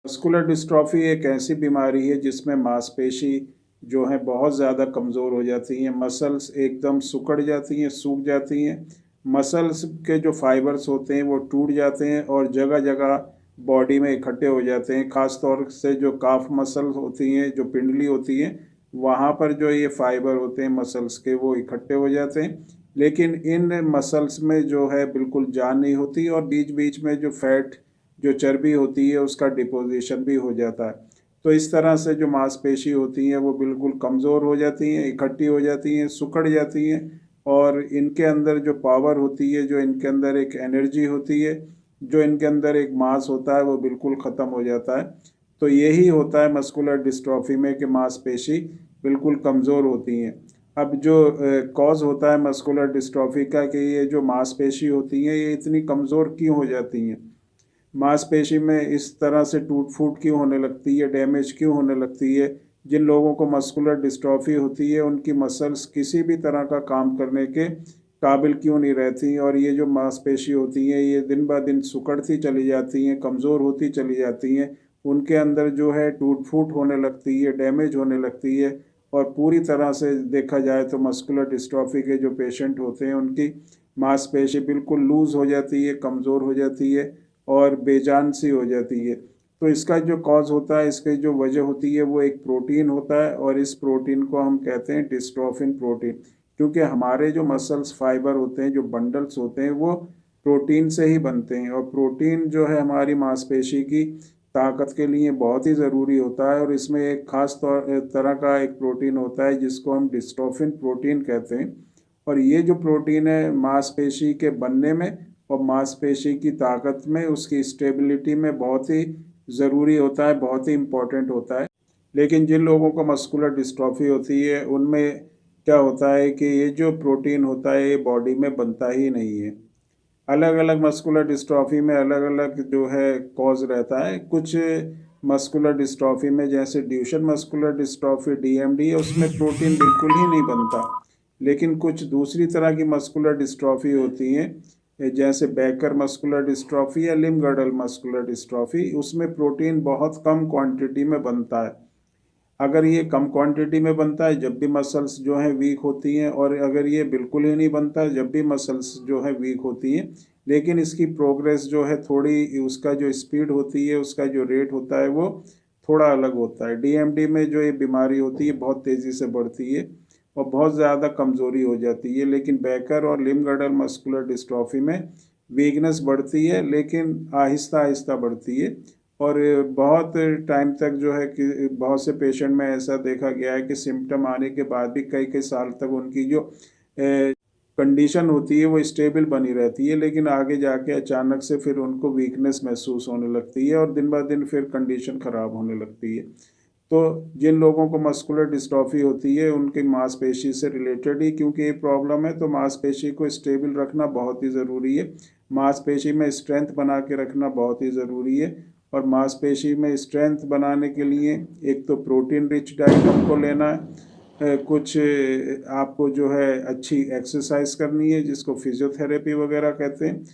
Muscular dystrophy एक ऐसी बीमारी है जिसमें मांसपेशी जो है बहुत ज़्यादा कमज़ोर हो जाती हैं, मसल्स एकदम सिकुड़ जाती हैं, सूख जाती हैं। मसल्स के जो फाइबर्स होते हैं वो टूट जाते हैं और जगह जगह बॉडी में इकट्ठे हो जाते हैं। ख़ास तौर से जो काफ मसल होती हैं, जो पिंडली होती है, वहाँ पर जो ये फाइबर होते हैं मसल्स के, वो इकट्ठे हो जाते हैं। लेकिन इन मसल्स में जो है बिल्कुल जान नहीं होती और बीच बीच में जो फैट, जो चर्बी होती है, उसका डिपोजिशन भी हो जाता है। तो इस तरह से जो मांसपेशी होती हैं वो बिल्कुल कमज़ोर हो जाती हैं, इकट्ठी हो जाती हैं, सिकुड़ जाती हैं और इनके अंदर जो पावर होती है, जो इनके अंदर एक एनर्जी होती है, जो इनके अंदर एक मास होता है, वो बिल्कुल ख़त्म हो जाता है। तो यही होता है मस्कुलर डिस्ट्रॉफी में कि मांसपेशी बिल्कुल कमज़ोर होती हैं। अब जो कॉज होता है मस्कुलर डिस्ट्रॉफी का कि ये जो मांसपेशी होती हैं ये इतनी कमज़ोर क्यों हो जाती हैं, मांसपेशी में इस तरह से टूट फूट क्यों होने लगती है, डैमेज क्यों होने लगती है। जिन लोगों को मस्कुलर डिस्ट्रॉफी होती है उनकी मसल्स किसी भी तरह का काम करने के काबिल क्यों नहीं रहती, और ये जो मांसपेशी होती हैं ये दिन ब दिन सिकुड़ती चली जाती हैं, कमज़ोर होती चली जाती हैं। उनके अंदर जो है टूट फूट होने लगती है, डैमेज होने लगती है। और पूरी तरह से देखा जाए तो मस्कुलर डिस्ट्रॉफी के जो पेशेंट होते हैं उनकी मांसपेशी बिल्कुल लूज़ हो जाती है, कमज़ोर हो जाती है और बेजान सी हो जाती है। तो इसका जो कॉज होता है, इसकी जो वजह होती है, वो एक प्रोटीन होता है और इस प्रोटीन को हम कहते हैं डिस्ट्रोफिन प्रोटीन। क्योंकि हमारे जो मसल्स फाइबर होते हैं, जो बंडल्स होते हैं, वो प्रोटीन से ही बनते हैं और प्रोटीन जो है हमारी मांसपेशी की ताकत के लिए बहुत ही ज़रूरी होता है। और इसमें एक ख़ास तौर तरह का एक प्रोटीन होता है जिसको हम डिस्ट्रोफिन प्रोटीन कहते हैं। और ये जो प्रोटीन है मांसपेशी के बनने में और मांसपेशी की ताकत में, उसकी स्टेबिलिटी में बहुत ही ज़रूरी होता है, बहुत ही इम्पोर्टेंट होता है। लेकिन जिन लोगों को मस्कुलर डिस्ट्रॉफी होती है उनमें क्या होता है कि ये जो प्रोटीन होता है ये बॉडी में बनता ही नहीं है। अलग अलग मस्कुलर डिस्ट्रॉफी में अलग अलग जो है कॉज रहता है। कुछ मस्कुलर डिस्ट्रॉफी में, जैसे ड्यूशेन मस्कुलर डिस्ट्रॉफी डीएमडी है, उसमें प्रोटीन बिल्कुल ही नहीं बनता। लेकिन कुछ दूसरी तरह की मस्कुलर डिस्ट्रॉफी होती हैं, जैसे बैकर मस्कुलर डिस्ट्रॉफी या लिम्ब-गर्डल मस्कुलर डिस्ट्रॉफी, उसमें प्रोटीन बहुत कम क्वांटिटी में बनता है। अगर ये कम क्वांटिटी में बनता है जब भी मसल्स जो हैं वीक होती हैं, और अगर ये बिल्कुल ही नहीं बनता जब भी मसल्स जो है वीक होती हैं। लेकिन इसकी प्रोग्रेस जो है थोड़ी, उसका जो स्पीड होती है, उसका जो रेट होता है, वो थोड़ा अलग होता है। डीएमडी में जो ये बीमारी होती है बहुत तेज़ी से बढ़ती है और बहुत ज़्यादा कमज़ोरी हो जाती है। लेकिन बैकर और लिम्ब-गर्डल मस्कुलर डिस्ट्रॉफी में वीकनेस बढ़ती है लेकिन आहिस्ता आहिस्ता बढ़ती है। और बहुत टाइम तक जो है कि बहुत से पेशेंट में ऐसा देखा गया है कि सिम्पटम आने के बाद भी कई कई साल तक उनकी जो कंडीशन होती है वो स्टेबल बनी रहती है, लेकिन आगे जाके अचानक से फिर उनको वीकनेस महसूस होने लगती है और दिन ब दिन फिर कंडीशन ख़राब होने लगती है। तो जिन लोगों को मस्कुलर डिस्ट्रॉफी होती है उनकी मांसपेशी से रिलेटेड ही क्योंकि ये प्रॉब्लम है, तो मांसपेशी को स्टेबल रखना बहुत ही ज़रूरी है। मांसपेशी में स्ट्रेंथ बना के रखना बहुत ही ज़रूरी है। और मांसपेशी में स्ट्रेंथ बनाने के लिए एक तो प्रोटीन रिच डाइट हमको लेना है, कुछ आपको जो है अच्छी एक्सरसाइज करनी है जिसको फिजियोथेरेपी वगैरह कहते हैं।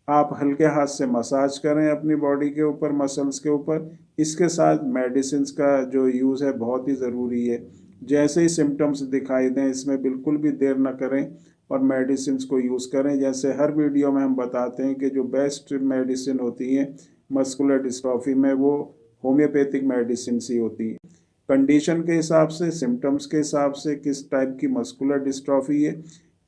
आप हल्के हाथ से मसाज करें अपनी बॉडी के ऊपर, मसल्स के ऊपर। इसके साथ मेडिसिन्स का जो यूज़ है बहुत ही ज़रूरी है। जैसे ही सिम्टम्स दिखाई दें इसमें बिल्कुल भी देर न करें और मेडिसिन्स को यूज़ करें। जैसे हर वीडियो में हम बताते हैं कि जो बेस्ट मेडिसिन होती हैं मस्कुलर डिस्ट्रॉफी में, वो होम्योपैथिक मेडिसिन ही होती हैं। कंडीशन के हिसाब से, सिम्टम्स के हिसाब से, किस टाइप की मस्कुलर डिस्ट्रॉफी है,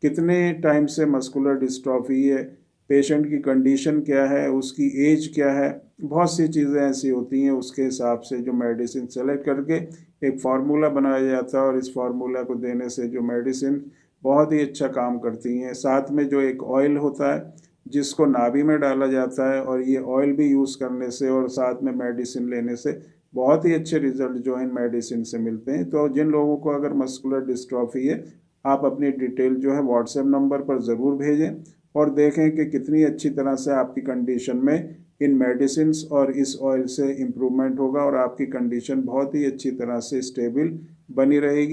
कितने टाइम से मस्कुलर डिस्ट्रॉफी है, पेशेंट की कंडीशन क्या है, उसकी एज क्या है, बहुत सी चीज़ें ऐसी होती हैं। उसके हिसाब से जो मेडिसिन सेलेक्ट करके एक फार्मूला बनाया जाता है और इस फार्मूला को देने से जो मेडिसिन बहुत ही अच्छा काम करती हैं। साथ में जो एक ऑयल होता है जिसको नाभि में डाला जाता है, और ये ऑयल भी यूज़ करने से और साथ में मेडिसिन लेने से बहुत ही अच्छे रिजल्ट जो है इन मेडिसिन से मिलते हैं। तो जिन लोगों को अगर मस्कुलर डिस्ट्रॉफी है, आप अपनी डिटेल जो है व्हाट्सएप नंबर पर ज़रूर भेजें और देखें कि कितनी अच्छी तरह से आपकी कंडीशन में इन मेडिसिन्स और इस ऑयल से इम्प्रूवमेंट होगा और आपकी कंडीशन बहुत ही अच्छी तरह से स्टेबल बनी रहेगी।